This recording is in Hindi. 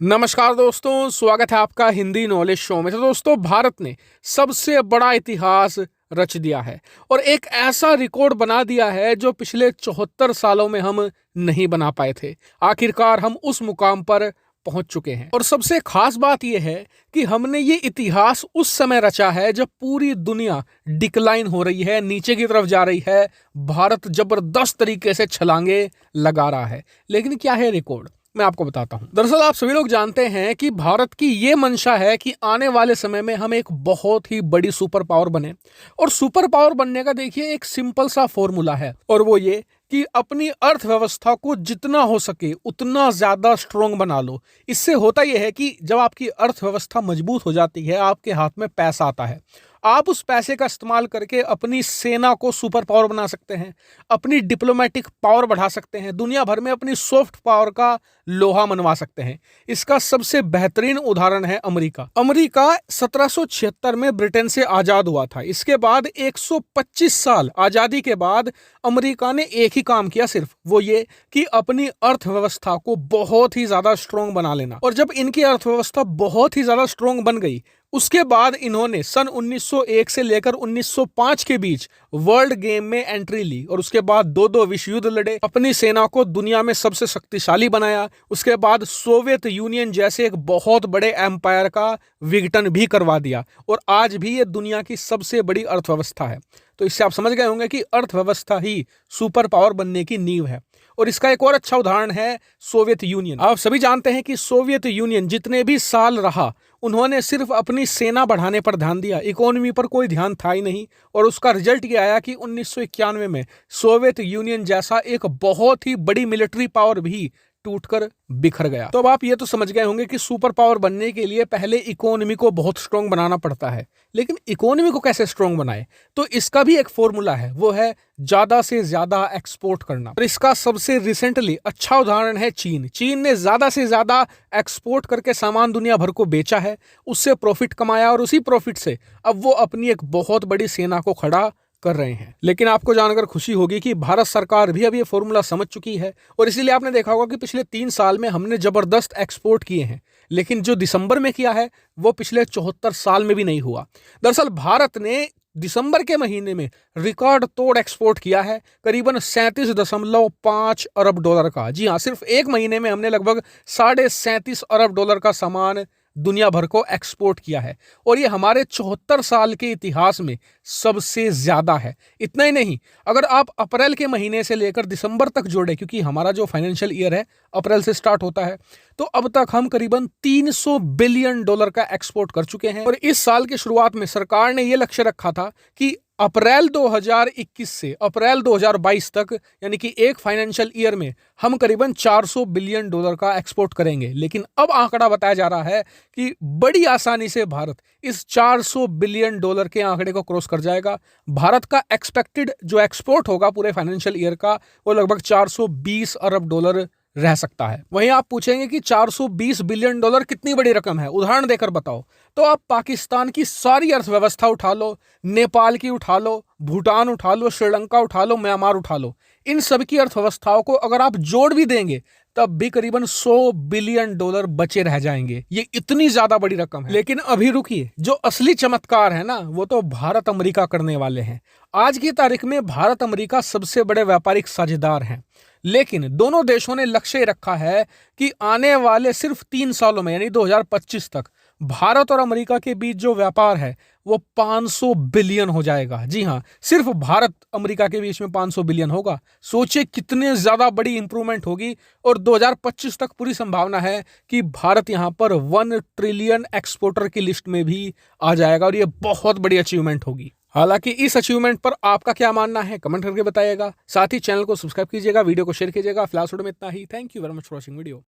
नमस्कार दोस्तों, स्वागत है आपका हिंदी नॉलेज शो में। तो दोस्तों, भारत ने सबसे बड़ा इतिहास रच दिया है और एक ऐसा रिकॉर्ड बना दिया है जो पिछले 74 सालों में हम नहीं बना पाए थे। आखिरकार हम उस मुकाम पर पहुंच चुके हैं और सबसे खास बात यह है कि हमने ये इतिहास उस समय रचा है जब पूरी दुनिया डिक्लाइन हो रही है, नीचे की तरफ जा रही है। भारत जबरदस्त तरीके से छलांगे लगा रहा है। लेकिन क्या है रिकॉर्ड, मैं आपको बताता हूं। दरअसल आप सभी लोग जानते हैं कि भारत की ये मंशा है कि आने वाले समय में हम एक बहुत ही बड़ी सुपर पावर बने। और सुपर पावर बनने का देखिए एक सिंपल सा फॉर्मूला है, और वो ये कि अपनी अर्थव्यवस्था को जितना हो सके उतना ज्यादा स्ट्रोंग बना लो। इससे होता यह है कि जब आपकी अर्थव्यवस्था मजबूत हो जाती है, आपके हाथ में पैसा आता है। आप उस पैसे का इस्तेमाल करके अपनी सेना को सुपर पावर बना सकते हैं, अपनी डिप्लोमेटिक पावर बढ़ा सकते हैं, दुनिया भर में अपनी सॉफ्ट पावर का लोहा मनवा सकते हैं। इसका सबसे बेहतरीन उदाहरण है अमेरिका। अमेरिका 1776 में ब्रिटेन से आजाद हुआ था। इसके बाद 125 साल आजादी के बाद अमेरिका ने एक ही काम किया, सिर्फ वो ये कि अपनी अर्थव्यवस्था को बहुत ही ज्यादा स्ट्रोंग बना लेना। और जब इनकी अर्थव्यवस्था बहुत ही ज्यादा स्ट्रोंग बन गई, उसके बाद इन्होंने सन 1901 से लेकर 1905 के बीच वर्ल्ड गेम में एंट्री ली और उसके बाद दो विश्व युद्ध लड़े, अपनी सेना को दुनिया में सबसे शक्तिशाली बनाया। उसके बाद सोवियत यूनियन जैसे एक बहुत बड़े एम्पायर का विघटन भी करवा दिया और आज भी ये दुनिया की सबसे बड़ी अर्थव्यवस्था है। तो इससे आप समझ गए होंगे कि अर्थव्यवस्था ही सुपर पावर बनने की नींव है। और इसका एक और अच्छा उदाहरण है सोवियत यूनियन। आप सभी जानते हैं कि सोवियत यूनियन जितने भी साल रहा, उन्होंने सिर्फ अपनी सेना बढ़ाने पर ध्यान दिया, इकोनॉमी पर कोई ध्यान था ही नहीं। और उसका रिजल्ट ये आया कि 1991 में सोवियत यूनियन जैसा एक बहुत ही बड़ी मिलिट्री पावर भी टूटकर बिखर गया। तो अब आप ये तो समझ गए होंगे कि सुपर पावर बनने के लिए पहले इकोनॉमी को बहुत स्ट्रांग बनाना पड़ता है। लेकिन इकोनॉमी को कैसे स्ट्रांग बनाए, तो इसका भी एक फॉर्मूला है, वो है ज्यादा से ज्यादा एक्सपोर्ट करना। और इसका सबसे रिसेंटली अच्छा उदाहरण है चीन। चीन ने ज्यादा से ज्यादा एक्सपोर्ट करके सामान दुनिया भर को बेचा है, उससे प्रॉफिट कमाया और उसी प्रॉफिट से अब वो अपनी एक बहुत बड़ी सेना को खड़ा कर रहे हैं। लेकिन आपको जानकर खुशी होगी कि भारत सरकार भी अब ये फॉर्मूला समझ चुकी है और इसीलिए आपने देखा होगा कि पिछले 3 साल में हमने जबरदस्त एक्सपोर्ट किए हैं। लेकिन जो दिसंबर में किया है वो पिछले 74 साल में भी नहीं हुआ। दरअसल भारत ने दिसंबर के महीने में रिकॉर्ड तोड़ एक्सपोर्ट किया है, करीबन 37.5 अरब डॉलर का। जी हाँ, सिर्फ एक महीने में हमने लगभग 37.5 अरब डॉलर का सामान दुनिया भर को एक्सपोर्ट किया है और ये हमारे 74 साल के इतिहास में सबसे ज्यादा है। इतना ही नहीं, अगर आप अप्रैल के महीने से लेकर दिसंबर तक जोड़े, क्योंकि हमारा जो फाइनेंशियल ईयर है अप्रैल से स्टार्ट होता है, तो अब तक हम करीबन 300 बिलियन डॉलर का एक्सपोर्ट कर चुके हैं। और इस साल की शुरुआत में सरकार ने यह लक्ष्य रखा था कि अप्रैल 2021 से अप्रैल 2022 तक, यानी कि एक फाइनेंशियल ईयर में हम करीबन 400 बिलियन डॉलर का एक्सपोर्ट करेंगे। लेकिन अब आंकड़ा बताया जा रहा है कि बड़ी आसानी से भारत इस 400 बिलियन डॉलर के आंकड़े को क्रॉस कर जाएगा। भारत का एक्सपेक्टेड जो एक्सपोर्ट होगा पूरे फाइनेंशियल ईयर का, वो लगभग 420 अरब डॉलर रह सकता है। वहीं आप पूछेंगे कि 420 बिलियन डॉलर कितनी बड़ी रकम है, उदाहरण देकर बताओ। तो आप पाकिस्तान की सारी अर्थव्यवस्था उठा लो, नेपाल की उठा लो, भूटान उठा लो, श्रीलंका उठा लो, म्यांमार उठा लो, इन सब की अर्थव्यवस्थाओं को अगर आप जोड़ भी देंगे तब भी करीबन 100 बिलियन डॉलर बचे रह जाएंगे। ये इतनी ज्यादा बड़ी रकम है। लेकिन अभी रुकिए, जो असली चमत्कार है ना, वो तो भारत अमेरिका करने वाले हैं। आज की तारीख में भारत अमेरिका सबसे बड़े व्यापारिक साझेदार हैं। लेकिन दोनों देशों ने लक्ष्य रखा है कि आने वाले सिर्फ 3 सालों में, यानी 2025 तक, भारत और अमेरिका के बीच जो व्यापार है वो 500 बिलियन हो जाएगा। जी हाँ, सिर्फ भारत अमेरिका के बीच में 500 बिलियन होगा। सोचिए कितने ज्यादा बड़ी इंप्रूवमेंट होगी। और 2025 तक पूरी संभावना है कि भारत यहां पर 1 ट्रिलियन एक्सपोर्टर की लिस्ट में भी आ जाएगा और ये बहुत बड़ी अचीवमेंट होगी। हालांकि इस अचीवमेंट पर आपका क्या मानना है, कमेंट करके बताइएगा। साथ ही चैनल को सब्सक्राइब कीजिएगा, वीडियो को शेयर कीजिएगा। फिलहाल में इतना ही। Thank you very much for watching video.